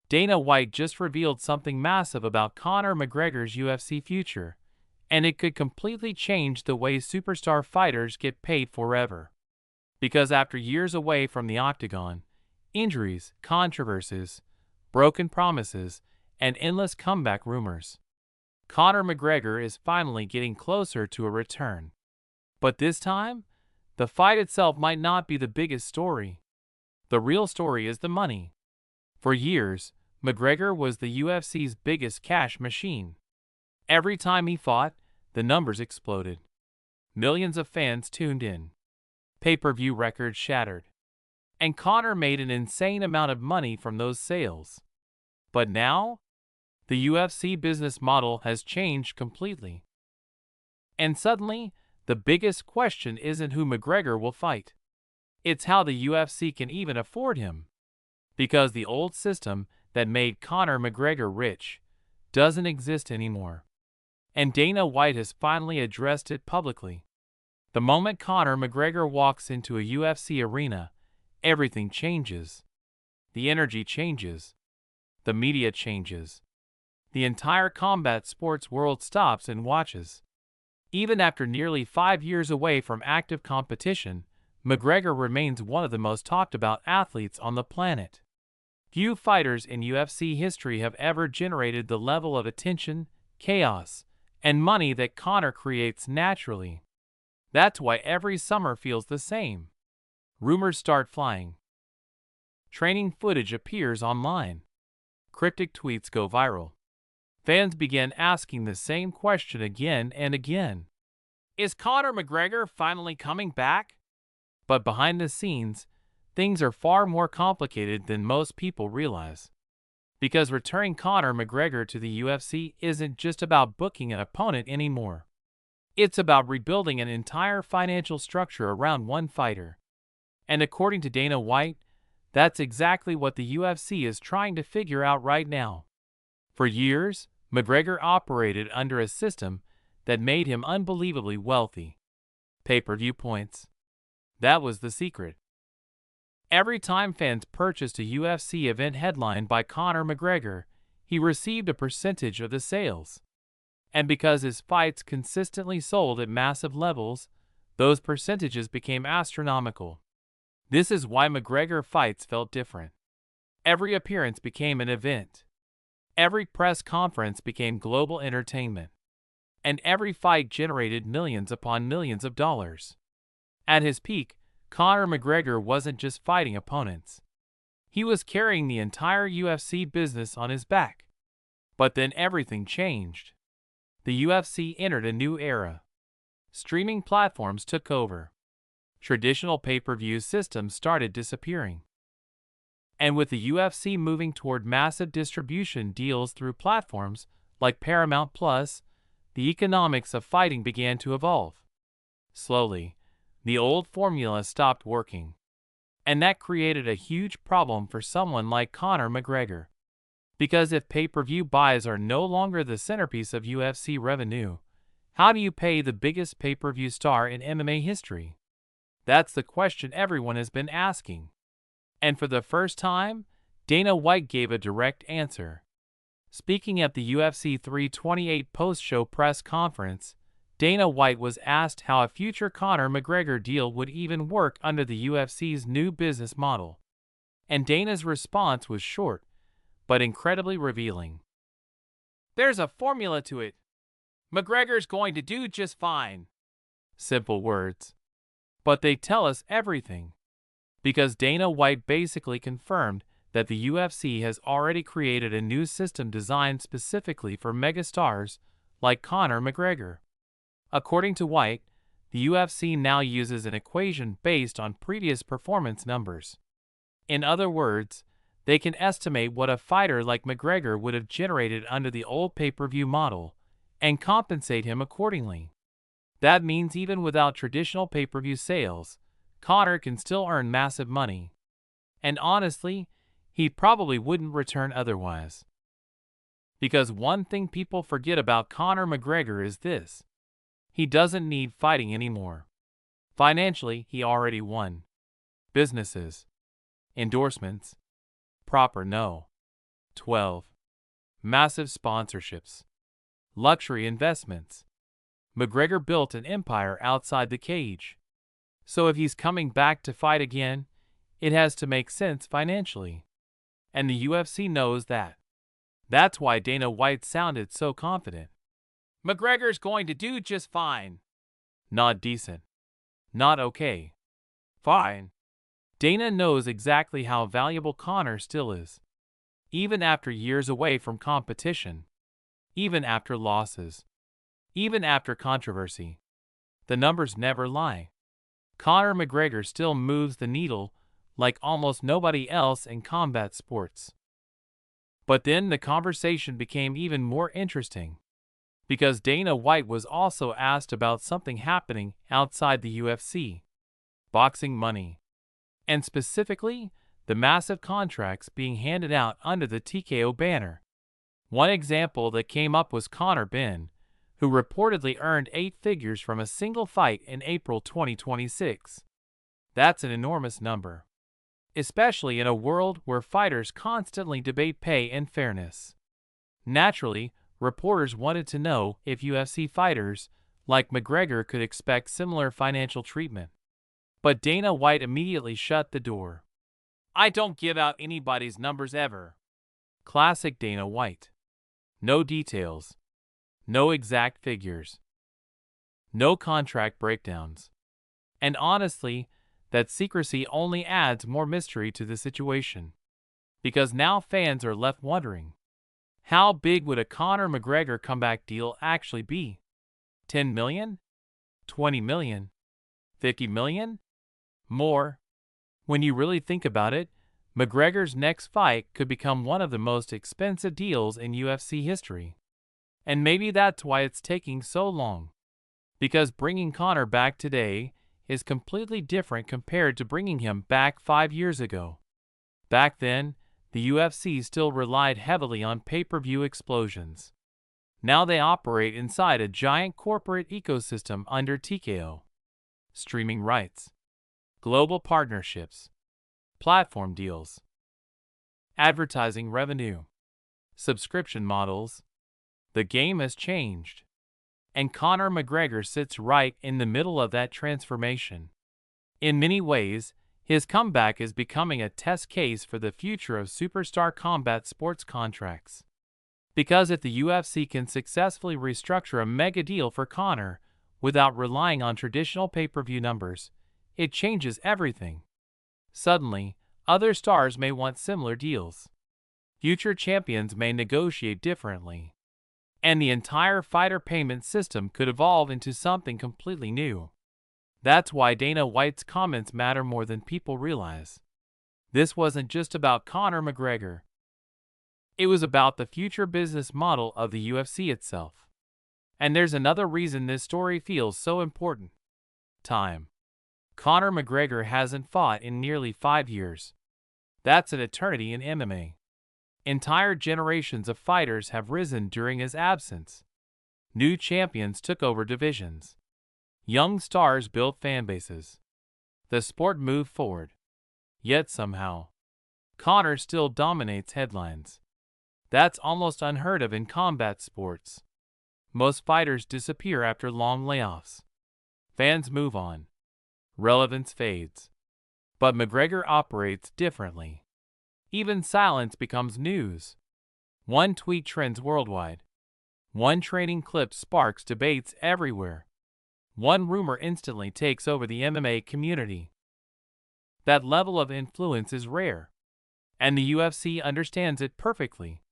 Dana White just revealed something massive about Conor McGregor's UFC future, and it could completely change the way superstar fighters get paid forever. Because after years away from the Octagon, injuries, controversies, broken promises, and endless comeback rumors, Conor McGregor is finally getting closer to a return. But this time, the fight itself might not be the biggest story. The real story is the money. For years, McGregor was the UFC's biggest cash machine. Every time he fought, the numbers exploded. Millions of fans tuned in. Pay-per-view records shattered. And Conor made an insane amount of money from those sales. But now, the UFC business model has changed completely. And suddenly, the biggest question isn't who McGregor will fight. It's how the UFC can even afford him. Because the old system that made Conor McGregor rich doesn't exist anymore. And Dana White has finally addressed it publicly. The moment Conor McGregor walks into a UFC arena, everything changes. The energy changes. The media changes. The entire combat sports world stops and watches. Even after nearly 5 years away from active competition, McGregor remains one of the most talked about athletes on the planet. Few fighters in UFC history have ever generated the level of attention, chaos, and money that Conor creates naturally. That's why every summer feels the same. Rumors start flying. Training footage appears online. Cryptic tweets go viral. Fans begin asking the same question again and again. Is Conor McGregor finally coming back? But behind the scenes, things are far more complicated than most people realize. Because returning Conor McGregor to the UFC isn't just about booking an opponent anymore. It's about rebuilding an entire financial structure around one fighter. And according to Dana White, that's exactly what the UFC is trying to figure out right now. For years, McGregor operated under a system that made him unbelievably wealthy. Pay-per-view points. That was the secret. Every time fans purchased a UFC event headlined by Conor McGregor, he received a percentage of the sales. And because his fights consistently sold at massive levels, those percentages became astronomical. This is why McGregor fights felt different. Every appearance became an event. Every press conference became global entertainment. And every fight generated millions upon millions of dollars. At his peak, Conor McGregor wasn't just fighting opponents. He was carrying the entire UFC business on his back. But then everything changed. The UFC entered a new era. Streaming platforms took over. Traditional pay-per-view systems started disappearing. And with the UFC moving toward massive distribution deals through platforms like Paramount Plus, the economics of fighting began to evolve. Slowly, the old formula stopped working. And that created a huge problem for someone like Conor McGregor. Because if pay-per-view buys are no longer the centerpiece of UFC revenue, how do you pay the biggest pay-per-view star in MMA history? That's the question everyone has been asking. And for the first time, Dana White gave a direct answer. Speaking at the UFC 328 post-show press conference, Dana White was asked how a future Conor McGregor deal would even work under the UFC's new business model. And Dana's response was short, but incredibly revealing. There's a formula to it. McGregor's going to do just fine. Simple words. But they tell us everything. Because Dana White basically confirmed that the UFC has already created a new system designed specifically for megastars like Conor McGregor. According to White, the UFC now uses an equation based on previous performance numbers. In other words, they can estimate what a fighter like McGregor would have generated under the old pay-per-view model and compensate him accordingly. That means even without traditional pay-per-view sales, Conor can still earn massive money. And honestly, he probably wouldn't return otherwise. Because one thing people forget about Conor McGregor is this. He doesn't need fighting anymore. Financially, he already won. Businesses. Endorsements. Proper no. 12. Massive sponsorships. Luxury investments. McGregor built an empire outside the cage. So if he's coming back to fight again, it has to make sense financially. And the UFC knows that. That's why Dana White sounded so confident. McGregor's going to do just fine. Not decent. Not okay. Fine. Dana knows exactly how valuable Conor still is. Even after years away from competition. Even after losses. Even after controversy. The numbers never lie. Conor McGregor still moves the needle like almost nobody else in combat sports. But then the conversation became even more interesting. Because Dana White was also asked about something happening outside the UFC. Boxing money. And specifically, the massive contracts being handed out under the TKO banner. One example that came up was Conor Ben, who reportedly earned 8 figures from a single fight in April 2026. That's an enormous number. Especially in a world where fighters constantly debate pay and fairness. Naturally, reporters wanted to know if UFC fighters, like McGregor, could expect similar financial treatment. But Dana White immediately shut the door. I don't give out anybody's numbers ever. Classic Dana White. No details. No exact figures. No contract breakdowns. And honestly, that secrecy only adds more mystery to the situation. Because now fans are left wondering, how big would a Conor McGregor comeback deal actually be? 10 million? 20 million? 50 million? More. When you really think about it, McGregor's next fight could become one of the most expensive deals in UFC history. And maybe that's why it's taking so long. Because bringing Conor back today is completely different compared to bringing him back 5 years ago. Back then, the UFC still relied heavily on pay-per-view explosions. Now they operate inside a giant corporate ecosystem under TKO. Streaming rights. Global partnerships. Platform deals. Advertising revenue. Subscription models. The game has changed. And Conor McGregor sits right in the middle of that transformation. In many ways, his comeback is becoming a test case for the future of superstar combat sports contracts. Because if the UFC can successfully restructure a mega deal for Conor without relying on traditional pay-per-view numbers, it changes everything. Suddenly, other stars may want similar deals. Future champions may negotiate differently. And the entire fighter payment system could evolve into something completely new. That's why Dana White's comments matter more than people realize. This wasn't just about Conor McGregor. It was about the future business model of the UFC itself. And there's another reason this story feels so important. Time. Conor McGregor hasn't fought in nearly 5 years. That's an eternity in MMA. Entire generations of fighters have risen during his absence. New champions took over divisions. Young stars built fanbases. The sport moved forward. Yet somehow, Conor still dominates headlines. That's almost unheard of in combat sports. Most fighters disappear after long layoffs. Fans move on. Relevance fades. But McGregor operates differently. Even silence becomes news. One tweet trends worldwide. One training clip sparks debates everywhere. One rumor instantly takes over the MMA community. That level of influence is rare. And the UFC understands it perfectly.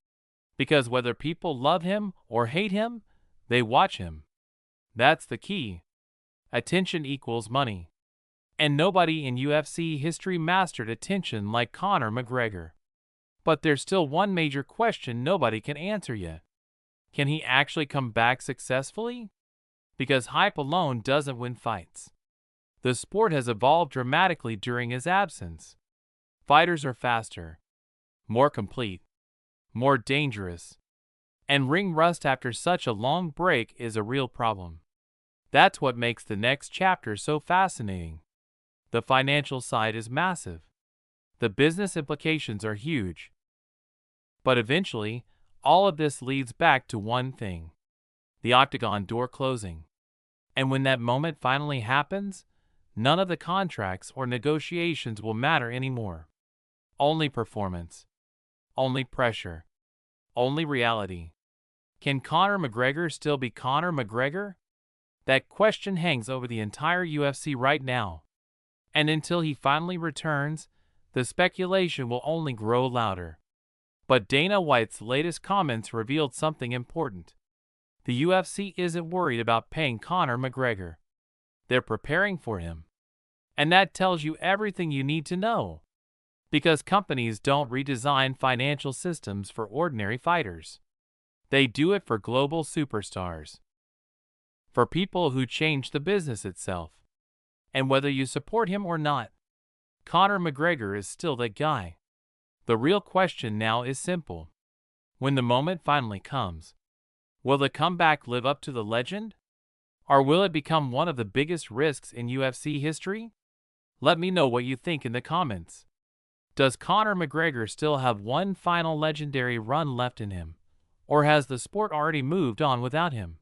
Because whether people love him or hate him, they watch him. That's the key. Attention equals money. And nobody in UFC history mastered attention like Conor McGregor. But there's still one major question nobody can answer yet. Can he actually come back successfully? Because hype alone doesn't win fights. The sport has evolved dramatically during his absence. Fighters are faster, more complete, more dangerous. And ring rust after such a long break is a real problem. That's what makes the next chapter so fascinating. The financial side is massive. The business implications are huge. But eventually, all of this leads back to one thing: the Octagon door closing. And when that moment finally happens, none of the contracts or negotiations will matter anymore. Only performance. Only pressure. Only reality. Can Conor McGregor still be Conor McGregor? That question hangs over the entire UFC right now. And until he finally returns, the speculation will only grow louder. But Dana White's latest comments revealed something important. The UFC isn't worried about paying Conor McGregor. They're preparing for him. And that tells you everything you need to know. Because companies don't redesign financial systems for ordinary fighters. They do it for global superstars. For people who change the business itself. And whether you support him or not, Conor McGregor is still that guy. The real question now is simple. When the moment finally comes, will the comeback live up to the legend? Or will it become one of the biggest risks in UFC history? Let me know what you think in the comments. Does Conor McGregor still have one final legendary run left in him? Or has the sport already moved on without him?